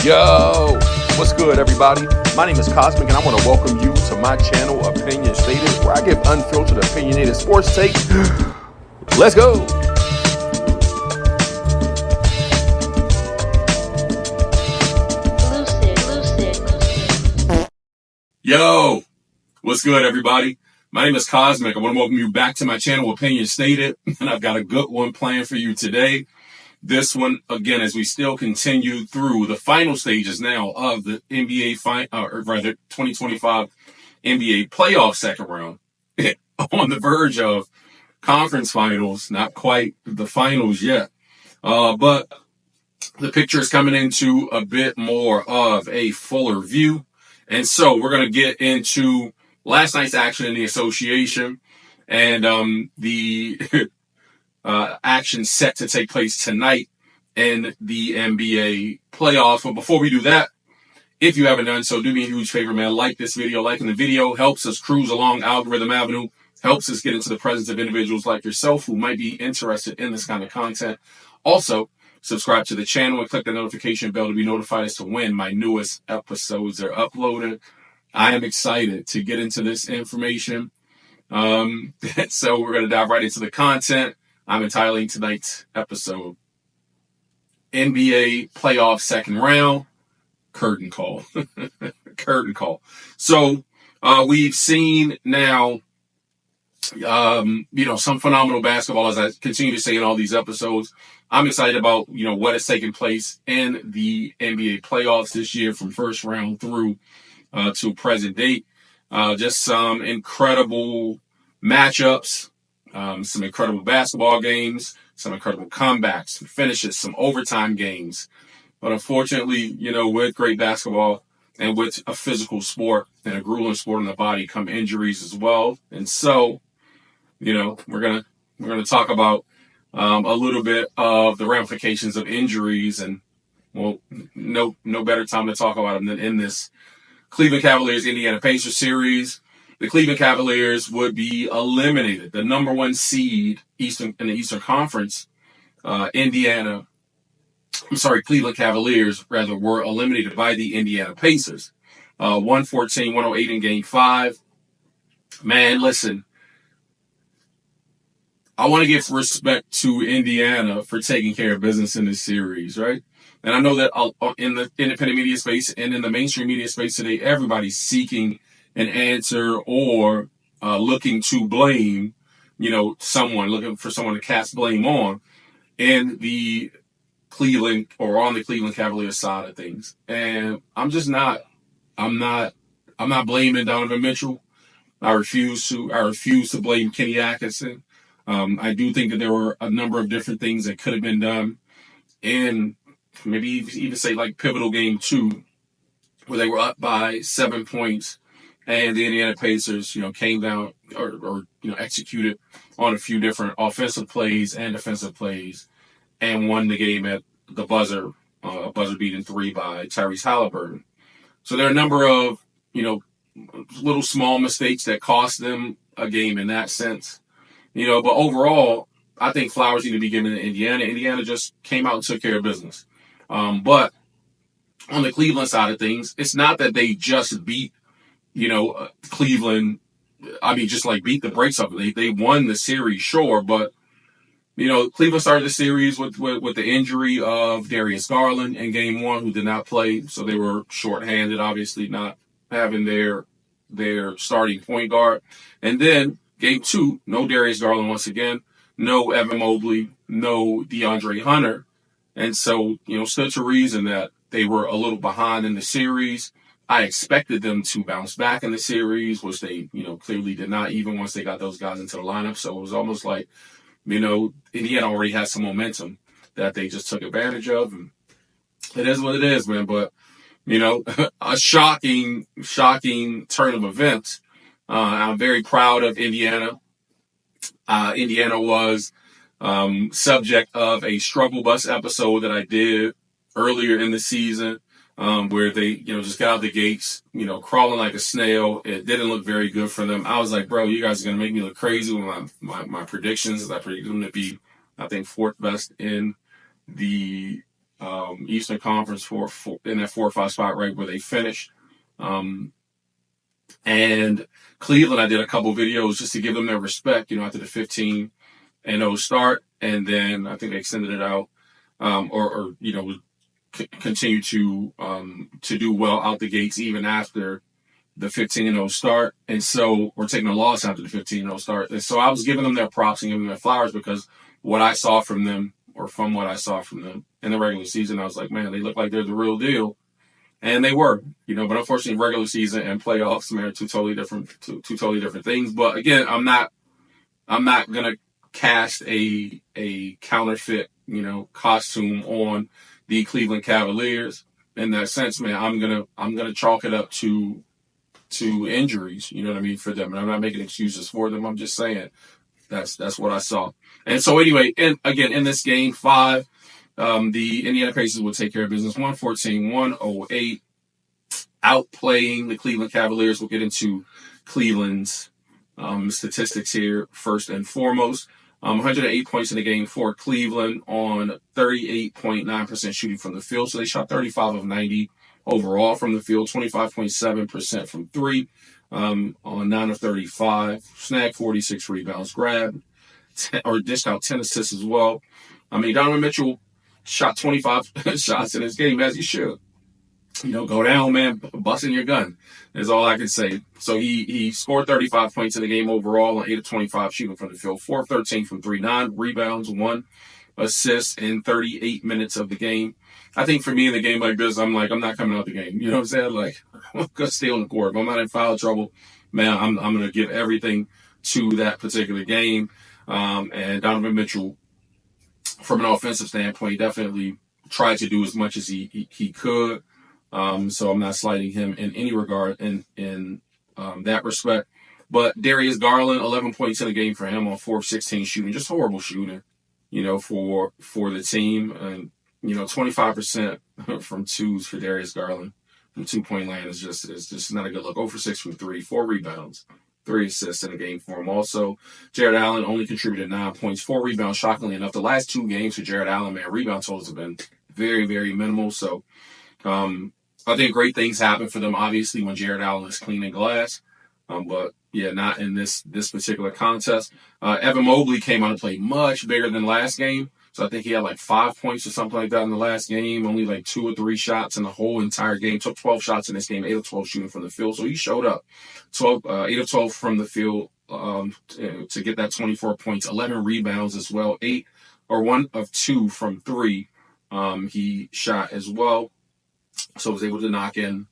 Yo, what's good, everybody? My name is Cosmic, and I want to welcome you to my channel, Opinion Stated, where I give unfiltered, opinionated sports takes. Let's go. Yo, what's good, everybody? My name is Cosmic. I want to welcome you back to my channel, Opinion Stated, and I've got a good one planned for you today. This one, again, as we still continue through the final stages now of the NBA, 2025 NBA playoff second round, on the verge of conference finals, not quite the finals yet, but the picture is coming into a bit more of a fuller view. And so we're going to get into last night's action in the association and the action set to take place tonight in the NBA playoffs. But before we do that, if you haven't done so, do me a huge favor, man. Like this video. Liking the video helps us cruise along Algorithm Avenue, helps us get into the presence of individuals like yourself who might be interested in this kind of content. Also, subscribe to the channel and click the notification bell to be notified as to when my newest episodes are uploaded. I am excited to get into this information. So we're going to dive right into the content. I'm entitling tonight's episode NBA playoff second round curtain call. Curtain call. So we've seen now, some phenomenal basketball, as I continue to say in all these episodes. I'm excited about, what has taken place in the NBA playoffs this year from first round through to present date. Just some incredible matchups. Some incredible basketball games, some incredible comebacks, some finishes, some overtime games. But unfortunately, with great basketball and with a physical sport and a grueling sport on the body come injuries as well. And so, we're gonna talk about a little bit of the ramifications of injuries, and well, no better time to talk about them than in this Cleveland Cavaliers Indiana Pacers series. The Cleveland Cavaliers would be eliminated. The number one seed in the Eastern Conference, Cleveland Cavaliers, were eliminated by the Indiana Pacers. 114-108 in Game 5. Man, listen, I want to give respect to Indiana for taking care of business in this series, right? And I know that in the independent media space and in the mainstream media space today, everybody's seeking an answer or looking to blame, someone, looking for someone to cast blame on in the Cleveland or on the Cleveland Cavaliers side of things. And I'm not blaming Donovan Mitchell. I refuse to blame Kenny Atkinson. I do think that there were a number of different things that could have been done in maybe even say like pivotal Game 2, where they were up by 7 points. And the Indiana Pacers, came down or executed on a few different offensive plays and defensive plays and won the game at the buzzer beating 3 by Tyrese Halliburton. So there are a number of, little small mistakes that cost them a game in that sense. But overall, I think flowers need to be given to Indiana. Indiana just came out and took care of business. But on the Cleveland side of things, it's not that they just beat Cleveland, just like beat the brakes off it. They won the series, sure, but, Cleveland started the series with the injury of Darius Garland in Game 1, who did not play, so they were shorthanded, obviously not having their starting point guard. And then Game 2, no Darius Garland once again, no Evan Mobley, no DeAndre Hunter. And so, stood to reason that they were a little behind in the series. I expected them to bounce back in the series, which they, clearly did not, even once they got those guys into the lineup. So it was almost like, Indiana already had some momentum that they just took advantage of. And it is what it is, man. But, a shocking turn of events. I'm very proud of Indiana. Indiana was subject of a struggle bus episode that I did earlier in the season. Where they, just got out the gates, crawling like a snail. It didn't look very good for them. I was like, bro, you guys are going to make me look crazy with my predictions. I predicted them to be, I think, fourth best in the Eastern Conference for in that 4 or 5 spot right where they finished. And Cleveland, I did a couple videos just to give them their respect, after the 15-0 start, and then I think they extended it out, or continue to do well out the gates even after the 15-0 start. And so we're taking a loss after the 15-0 start. And so I was giving them their props and giving them their flowers because from what I saw from them in the regular season, I was like, man, they look like they're the real deal. And they were, but unfortunately regular season and playoffs, man, are two totally different things. But again, I'm not gonna cast a counterfeit, costume on the Cleveland Cavaliers in that sense, man. I'm gonna chalk it up to injuries, you know what I mean, for them. And I'm not making excuses for them. I'm just saying that's what I saw. And so anyway, and again, in this game 5, the Indiana Pacers will take care of business 114-108, outplaying the Cleveland Cavaliers. We'll get into Cleveland's statistics here first and foremost. 108 points in the game for Cleveland on 38.9% shooting from the field. So they shot 35 of 90 overall from the field, 25.7% from 3 on 9 of 35, snagged 46 rebounds, grabbed or dished out 10 assists as well. I mean, Donovan Mitchell shot 25 shots in this game, as he should. Go down, man, busting your gun is all I can say. So he scored 35 points in the game overall on 8 of 25 shooting from the field, 4 of 13 from 3, 9 rebounds, 1 assist in 38 minutes of the game. I think for me in a game like this, I'm not coming out the game. You know what I'm saying? Like, I'm going to stay on the court. If I'm not in foul trouble, man, I'm going to give everything to that particular game. And Donovan Mitchell, from an offensive standpoint, definitely tried to do as much as he could. So I'm not slighting him in any regard in that respect. But Darius Garland, 11 points in the game for him on 4 of 16 shooting, just horrible shooting, for the team. And 25% from twos for Darius Garland from 2-point land is just not a good look. 0 for 6 from 3, 4 rebounds, 3 assists in the game for him. Also, Jared Allen only contributed 9 points, 4 rebounds. Shockingly enough, the last 2 games for Jared Allen, man, rebound totals have been very, very minimal. So, I think great things happen for them, obviously, when Jared Allen is cleaning glass. But, yeah, not in this particular contest. Evan Mobley came out and played much bigger than last game. So I think he had like 5 points or something like that in the last game. Only like 2 or 3 shots in the whole entire game. Took 12 shots in this game, 8 of 12 shooting from the field. So he showed up. 8 of 12 from the field to get that 24 points. 11 rebounds as well. 1 of 2 from 3 he shot as well. So was able to knock in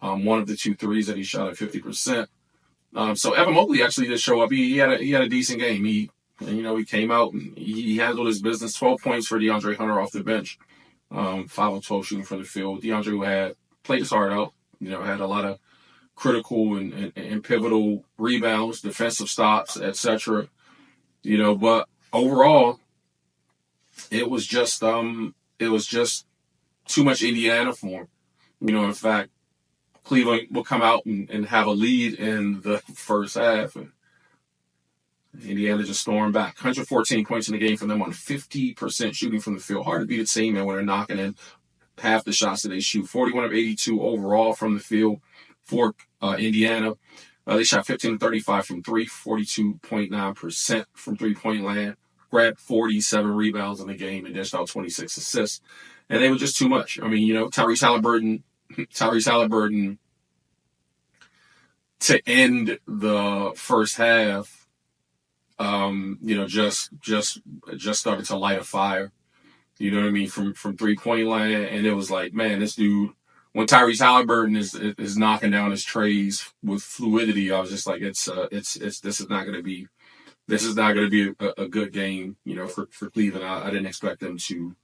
one of the 2 threes that he shot at 50%. So Evan Mobley actually did show up. He had a decent game. He came out and he handled his business. 12 points for DeAndre Hunter off the bench. 5 of 12 shooting from the field. DeAndre had played his heart out. Had a lot of critical and pivotal rebounds, defensive stops, etc. But overall, it was just too much Indiana for him. In fact, Cleveland will come out and have a lead in the first half, and Indiana just stormed back. 114 points in the game for them on 50% shooting from the field. Hard to beat a team, man, when they're knocking in half the shots that they shoot. 41 of 82 overall from the field for Indiana. They shot 15 of 35 from 3, 42.9% from 3-point land. Grabbed 47 rebounds in the game and dished out 26 assists. And they were just too much. I mean, Tyrese Halliburton to end the first half, just started to light a fire. You know what I mean? From 3-point land, and it was like, man, this dude. When Tyrese Halliburton is knocking down his trays with fluidity, I was just like, this is not going to be a good game, for Cleveland. I didn't expect them to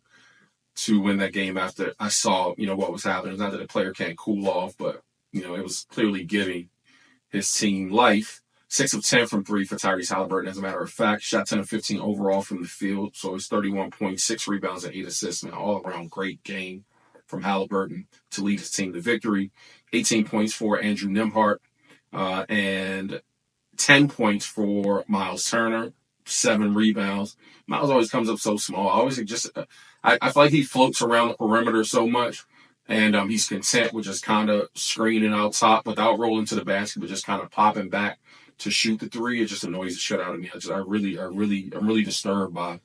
win that game after I saw, what was happening. It's not that a player can't cool off, but, it was clearly giving his team life. 6 of 10 from 3 for Tyrese Halliburton, as a matter of fact. Shot 10 of 15 overall from the field. So it's 31.6 rebounds and 8 assists. Man, all around great game from Halliburton to lead his team to victory. 18 points for Andrew Nembhard, and 10 points for Miles Turner. 7 rebounds. Miles always comes up so small. I always just, I feel like he floats around the perimeter so much, and he's content with just kind of screening out top without rolling to the basket, but just kind of popping back to shoot the three. It just annoys the shit out of me. I'm really disturbed by,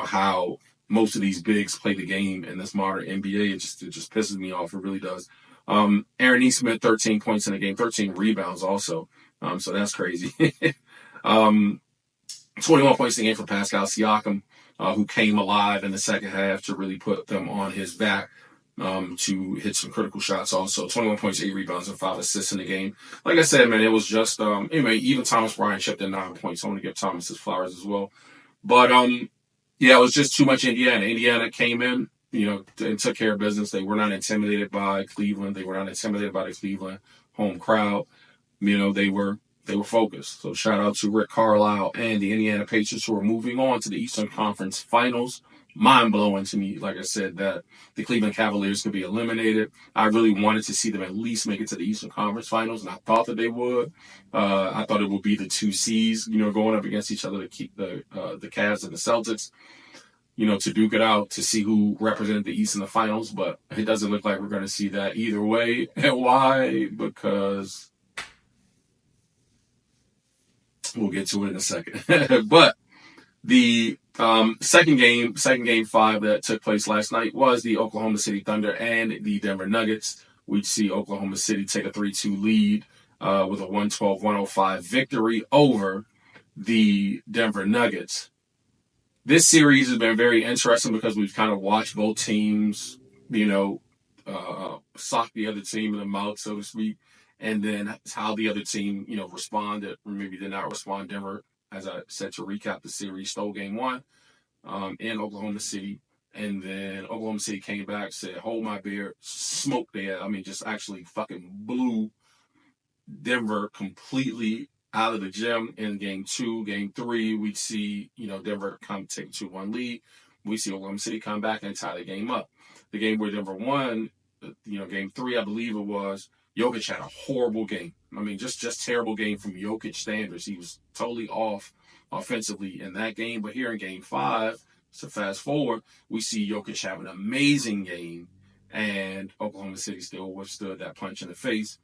how most of these bigs play the game in this modern NBA. It just pisses me off. It really does. Aaron Nesmith, 13 points in the game, 13 rebounds also. So that's crazy. 21 points in the game for Pascal Siakam, who came alive in the second half to really put them on his back, to hit some critical shots also. 21 points, 8 rebounds, and 5 assists in the game. Like I said, man, it was just, anyway, even Thomas Bryant chipped in 9 points. I want to give Thomas his flowers as well. But, yeah, it was just too much Indiana. Indiana came in, and took care of business. They were not intimidated by Cleveland. They were not intimidated by the Cleveland home crowd. They were focused. So shout out to Rick Carlisle and the Indiana Pacers, who are moving on to the Eastern Conference Finals. Mind blowing to me, like I said, that the Cleveland Cavaliers could be eliminated. I really wanted to see them at least make it to the Eastern Conference Finals, and I thought that they would. I thought it would be the 2 C's, going up against each other to keep the Cavs and the Celtics, to duke it out, to see who represented the East in the finals. But it doesn't look like we're going to see that either way. And why? Because we'll get to it in a second. But the second game 5 that took place last night was the Oklahoma City Thunder and the Denver Nuggets. We'd see Oklahoma City take a 3-2 lead with a 112-105 victory over the Denver Nuggets. This series has been very interesting because we've kind of watched both teams, sock the other team in the mouth, so to speak, and then how the other team, responded, or maybe did not respond. Denver, as I said, to recap the series, stole game 1 in Oklahoma City, and then Oklahoma City came back, said, hold my beer, smoked there. Just actually fucking blew Denver completely out of the gym in game 2. Game 3, we'd see, Denver come take a 2-1 lead. We see Oklahoma City come back and tie the game up. The game where Denver won, game 3, I believe it was, Jokic had a horrible game. Just terrible game from Jokic standards. He was totally off offensively in that game. But here in game 5, so fast forward, we see Jokic have an amazing game, and Oklahoma City still withstood that punch in the face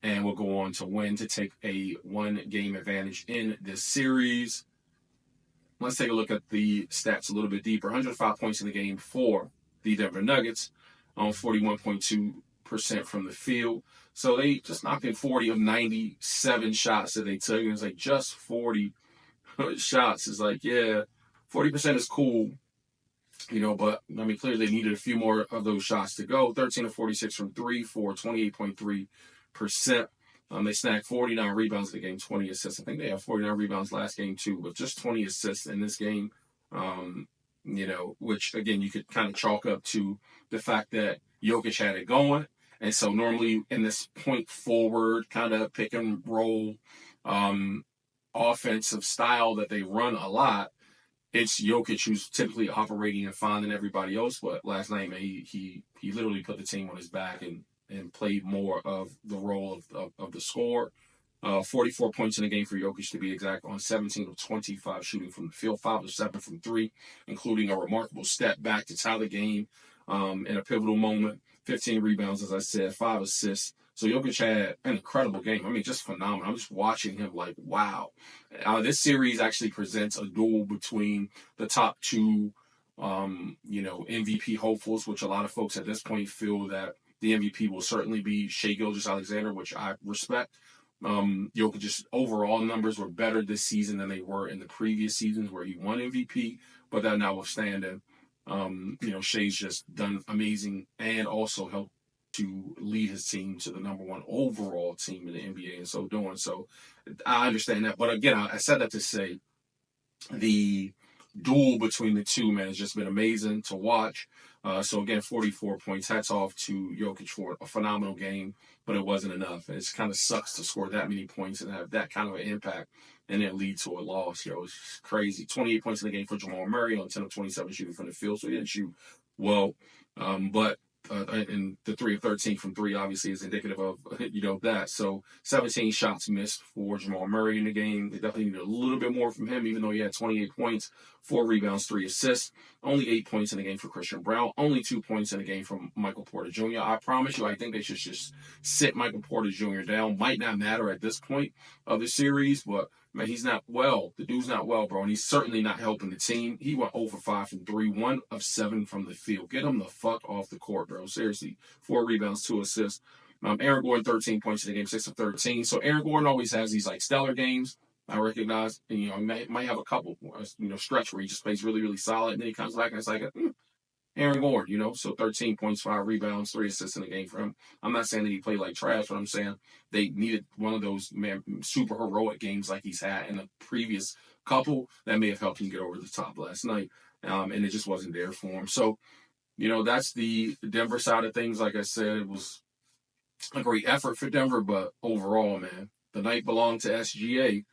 and will go on to win, to take a 1-game advantage in this series. Let's take a look at the stats a little bit deeper. 105 points in the game for the Denver Nuggets on 41.2% from the field. So they just knocked in 40 of 97 shots that they took. And it's like just 40 shots. It's like, yeah, 40% is cool, but clearly they needed a few more of those shots to go. 13 of 46 from 3 for 28.3%. They snagged 49 rebounds in the game, 20 assists. I think they had 49 rebounds last game too, but just 20 assists in this game. Which again, you could kind of chalk up to the fact that Jokic had it going. And so normally in this point forward kind of pick and roll offensive style that they run a lot, it's Jokic who's typically operating and finding everybody else. But last night, man, he literally put the team on his back and played more of the role of the scorer. 44 points in the game for Jokic, to be exact, on 17 of 25 shooting from the field, 5 of 7 from 3, including a remarkable step back to tie the game in a pivotal moment. 15 rebounds, as I said, 5 assists. So Jokic had an incredible game. Just phenomenal. I'm just watching him like, wow. This series actually presents a duel between the top 2, MVP hopefuls, which a lot of folks at this point feel that the MVP will certainly be Shai Gilgeous-Alexander, which I respect. Jokic's overall numbers were better this season than they were in the previous seasons where he won MVP. But that notwithstanding, Shai's just done amazing and also helped to lead his team to the number 1 overall team in the NBA and so doing. So I understand that. But again, I said that to say the duel between the two, man, has just been amazing to watch. So again, 44 points. Hats off to Jokic for a phenomenal game, but it wasn't enough. It kind of sucks to score that many points and have that kind of an impact and then lead to a loss. It's crazy. 28 points in the game for Jamal Murray on 10 of 27 shooting from the field. So he didn't shoot well. But and the 3 of 13 from three obviously is indicative of, that. So 17 shots missed for Jamal Murray in the game. They definitely needed a little bit more from him, even though he had 28 points, 4 rebounds, 3 assists. Only 8 points in the game for Christian Brown. Only 2 points in the game from Michael Porter Jr. I promise you, I think they should just sit Michael Porter Jr. down. Might not matter at this point of the series, but man, he's not well. The dude's not well, bro, and he's certainly not helping the team. He went 0 for 5 from 3, 1 of 7 from the field. Get him the fuck off the court, bro. Seriously. 4 rebounds, 2 assists. Aaron Gordon, 13 points in the game, 6 of 13. So Aaron Gordon always has these like stellar games. I recognize, and, he might have a couple, stretch where he just plays really, really solid, and then he comes back and it's like, Aaron Gordon, so 13 points, 5 rebounds, 3 assists in the game for him. I'm not saying that he played like trash, but I'm saying they needed one of those super heroic games like he's had in the previous couple that may have helped him get over the top last night, and it just wasn't there for him. So, that's the Denver side of things. Like I said, it was a great effort for Denver, but overall, man, the night belonged to SGA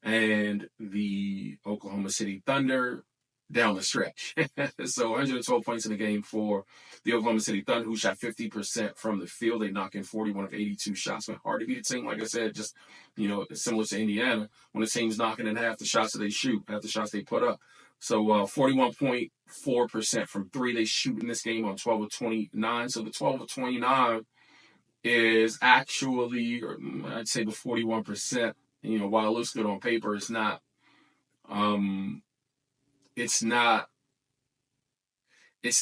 and the Oklahoma City Thunder down the stretch. So 112 points in the game for the Oklahoma City Thunder, who shot 50% from the field. They knocked in 41 of 82 shots. But hard to beat a team, like I said, just, similar to Indiana, when the team's knocking in half the shots that they shoot, half the shots they put up. So 41.4% from three they shoot in this game on 12 of 29. So the 12 of 29 is actually, or I'd say the 41%, while it looks good on paper, it's not, it's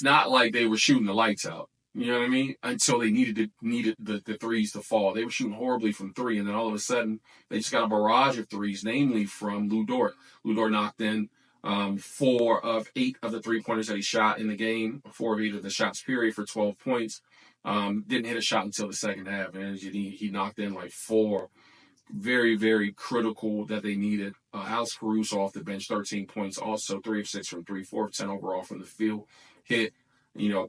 not like they were shooting the lights out. You know what I mean? Until they needed the threes to fall. They were shooting horribly from three, and then all of a sudden they just got a barrage of threes, namely from Lou Dort. Lou Dort knocked in 4 of 8 of the 3-pointers that he shot in the game, 4 of 8 of the shots period for 12 points. Didn't hit a shot until the second half, and he knocked in like 4 very, very critical that they needed. Alex Caruso off the bench, 13 points, also 3 of 6 from 3, 4 of 10 overall from the field. Hit,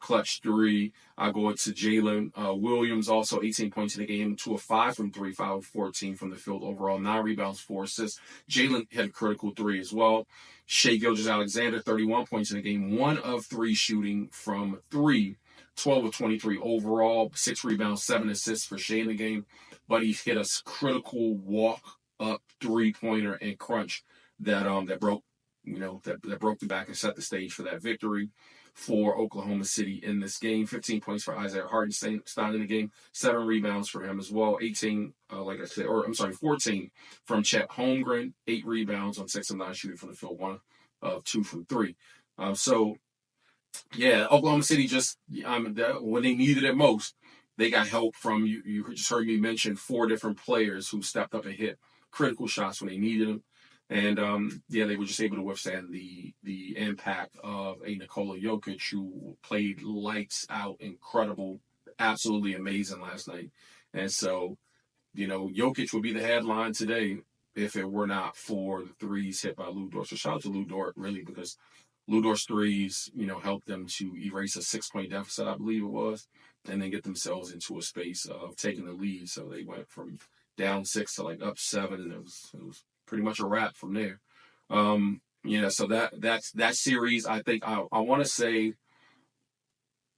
clutch 3. I go to Jalen Williams, also 18 points in the game, 2 of 5 from 3, 5 of 14 from the field overall, 9 rebounds, 4 assists. Jalen had a critical 3 as well. Shai Gilgeous-Alexander, 31 points in the game, 1 of 3 shooting from 3, 12 of 23 overall, 6 rebounds, 7 assists for Shai in the game. But he hit a critical walk-up 3-pointer and crunch that broke, that broke the back and set the stage for that victory for Oklahoma City in this game. 15 points for Isaiah Hartenstein in the game, 7 rebounds for him as well. 14 from Chet Holmgren, 8 rebounds on 6 of 9 shooting from the field, 1 of 2 from 3. Yeah, Oklahoma City just when they needed it most, they got help from you. You just heard me mention 4 different players who stepped up and hit critical shots when they needed them. And, they were just able to withstand the impact of a Nikola Jokic, who played lights out, incredible, absolutely amazing last night. And so, Jokic would be the headline today if it were not for the threes hit by Lou Dort. So shout out to Lou Dort, really, because Lou Dort's threes, helped them to erase a 6-point deficit, I believe it was, and then get themselves into a space of taking the lead. So they went from down 6 to like up 7, and it was pretty much a wrap from there. So that series, I think I want to say,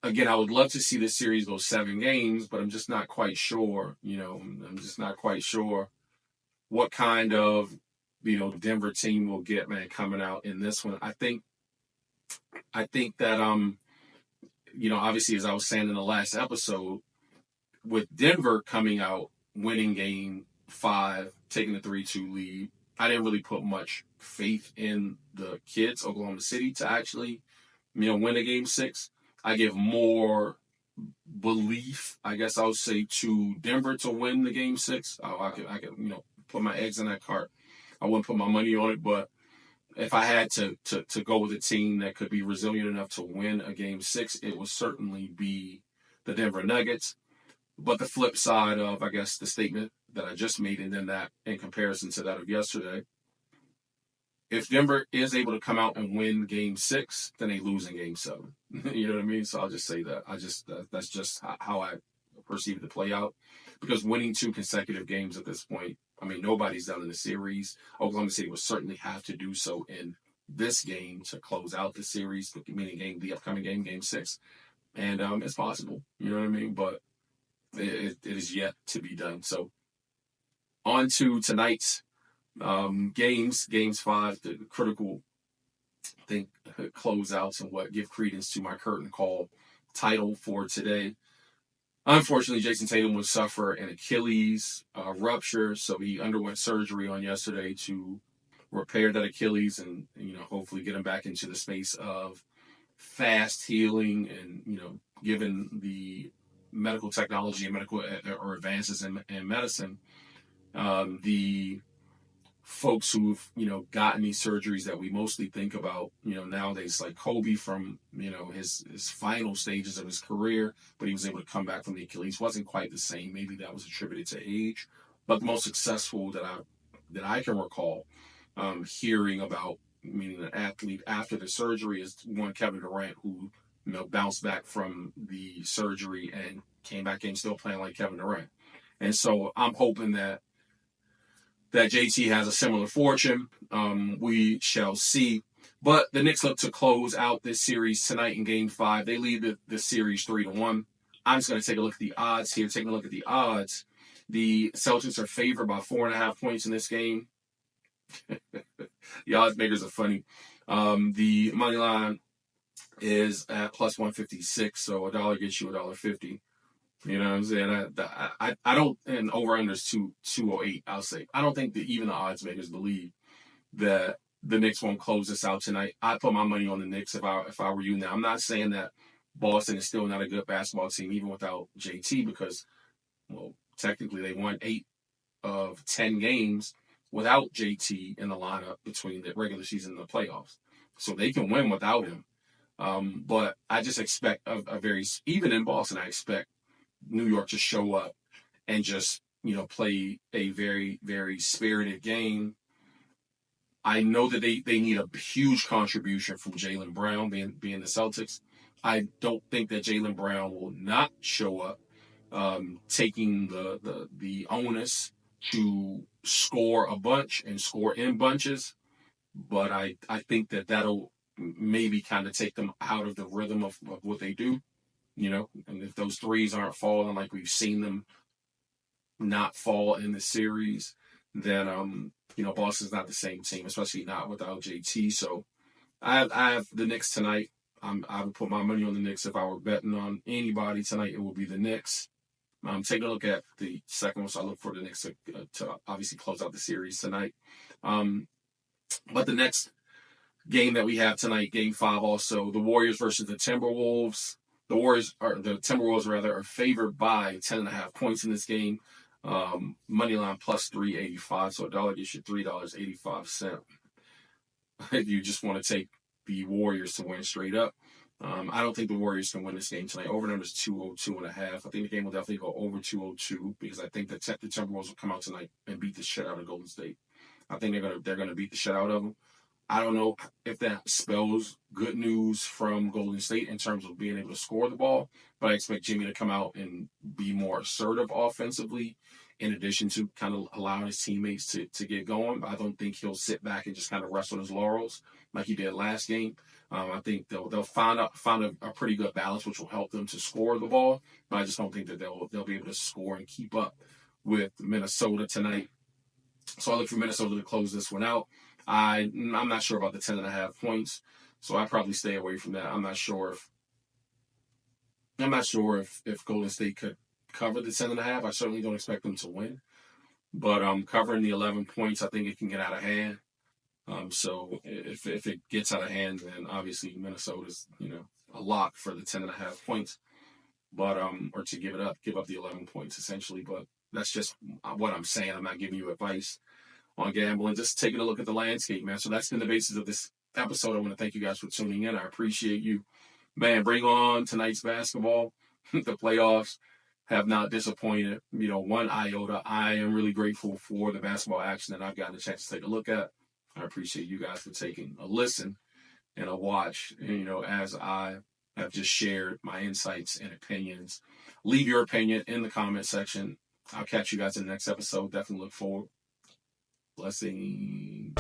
again, I would love to see this series go 7 games, but I'm just not quite sure, I'm just not quite sure what kind of, Denver team will get, man, coming out in this one. I think that, obviously, as I was saying in the last episode, with Denver coming out, winning game 5, taking the 3-2 lead, I didn't really put much faith in the kids, Oklahoma City, to actually, win a game 6. I give more belief, I guess I would say, to Denver to win the game 6. I could, put my eggs in that cart. I wouldn't put my money on it, but if I had to go with a team that could be resilient enough to win a game 6, it would certainly be the Denver Nuggets. But the flip side of, I guess, the statement that I just made, and then that in comparison to that of yesterday, if Denver is able to come out and win game 6, then they lose in game 7. You know what I mean? So I'll just say that. That's just how I perceive it to play out. Because winning 2 consecutive games at this point, I mean, nobody's done in the series. Oklahoma City will certainly have to do so in this game to close out the series, meaning the upcoming game 6. And it's possible, you know what I mean? But it is yet to be done. So on to tonight's games. Games 5, the critical, I think, closeouts and what give credence to my curtain call title for today. Unfortunately, Jason Tatum would suffer an Achilles rupture, so he underwent surgery on yesterday to repair that Achilles and hopefully get him back into the space of fast healing. And given the medical technology and medical or advances in medicine, the folks who've gotten these surgeries that we mostly think about nowadays, like Kobe, from his final stages of his career, but he was able to come back from the Achilles. Wasn't quite the same. Maybe that was attributed to age, but the most successful that I can recall hearing about, meaning an athlete after the surgery, is one Kevin Durant, who bounced back from the surgery and came back in still playing like Kevin Durant. And so I'm hoping that JT has a similar fortune. We shall see. But the Knicks look to close out this series tonight in Game 5. They lead the series 3-1. I'm just going to take a look at the odds here. Taking a look at the odds, the Celtics are favored by 4.5 points in this game. The odds makers are funny. The money line is at plus 156, so $1 gets you $1.50. You know what I'm saying? I don't, and over under is 208. I'll say I don't think that even the odds makers believe that the Knicks won't close this out tonight. I put my money on the Knicks if I were you. Now, I'm not saying that Boston is still not a good basketball team even without JT, because, well, technically they won 8 of 10 games without JT in the lineup between the regular season and the playoffs, so they can win without him. But I just expect a very, even in Boston, I expect New York to show up and just, play a very, very spirited game. I know that they need a huge contribution from Jaylen Brown, being the Celtics. I don't think that Jaylen Brown will not show up, taking the onus to score a bunch and score in bunches. But I think that'll maybe kind of take them out of the rhythm of what they do. And if those threes aren't falling like we've seen them not fall in the series, then Boston's not the same team, especially not without JT. So I have the Knicks tonight. I would put my money on the Knicks. If I were betting on anybody tonight, it would be the Knicks. Taking a look at the second one, so I look for the Knicks to obviously close out the series tonight. But the next game that we have tonight, Game 5, also the Warriors versus the Timberwolves. The Timberwolves are favored by 10.5 points in this game. Money line plus 385, so $1 gets you $3.85. If you just want to take the Warriors to win straight up, I don't think the Warriors can win this game tonight. Over and under is 202.5. I think the game will definitely go over 202, because I think that the Timberwolves will come out tonight and beat the shit out of Golden State. I think they're gonna beat the shit out of them. I don't know if that spells good news from Golden State in terms of being able to score the ball, but I expect Jimmy to come out and be more assertive offensively, in addition to kind of allowing his teammates to get going. I don't think he'll sit back and just kind of rest on his laurels like he did last game. I think they'll find a pretty good balance, which will help them to score the ball, but I just don't think that they'll be able to score and keep up with Minnesota tonight. So I look for Minnesota to close this one out. I'm not sure about the 10.5 points, so I probably stay away from that. I'm not sure if Golden State could cover the 10.5. I certainly don't expect them to win, but covering the 11 points, I think it can get out of hand. So if it gets out of hand, then obviously Minnesota's a lock for the 10.5 points, but or to give up the 11 points essentially. But that's just what I'm saying. I'm not giving you advice on gambling, just taking a look at the landscape, man. So that's been the basis of this episode. I want to thank you guys for tuning in. I appreciate you, man. Bring on tonight's basketball. The playoffs have not disappointed, one iota. I am really grateful for the basketball action that I've gotten a chance to take a look at. I appreciate you guys for taking a listen and a watch, as I have just shared my insights and opinions. Leave your opinion in the comment section. I'll catch you guys in the next episode. Definitely look forward. Blessings.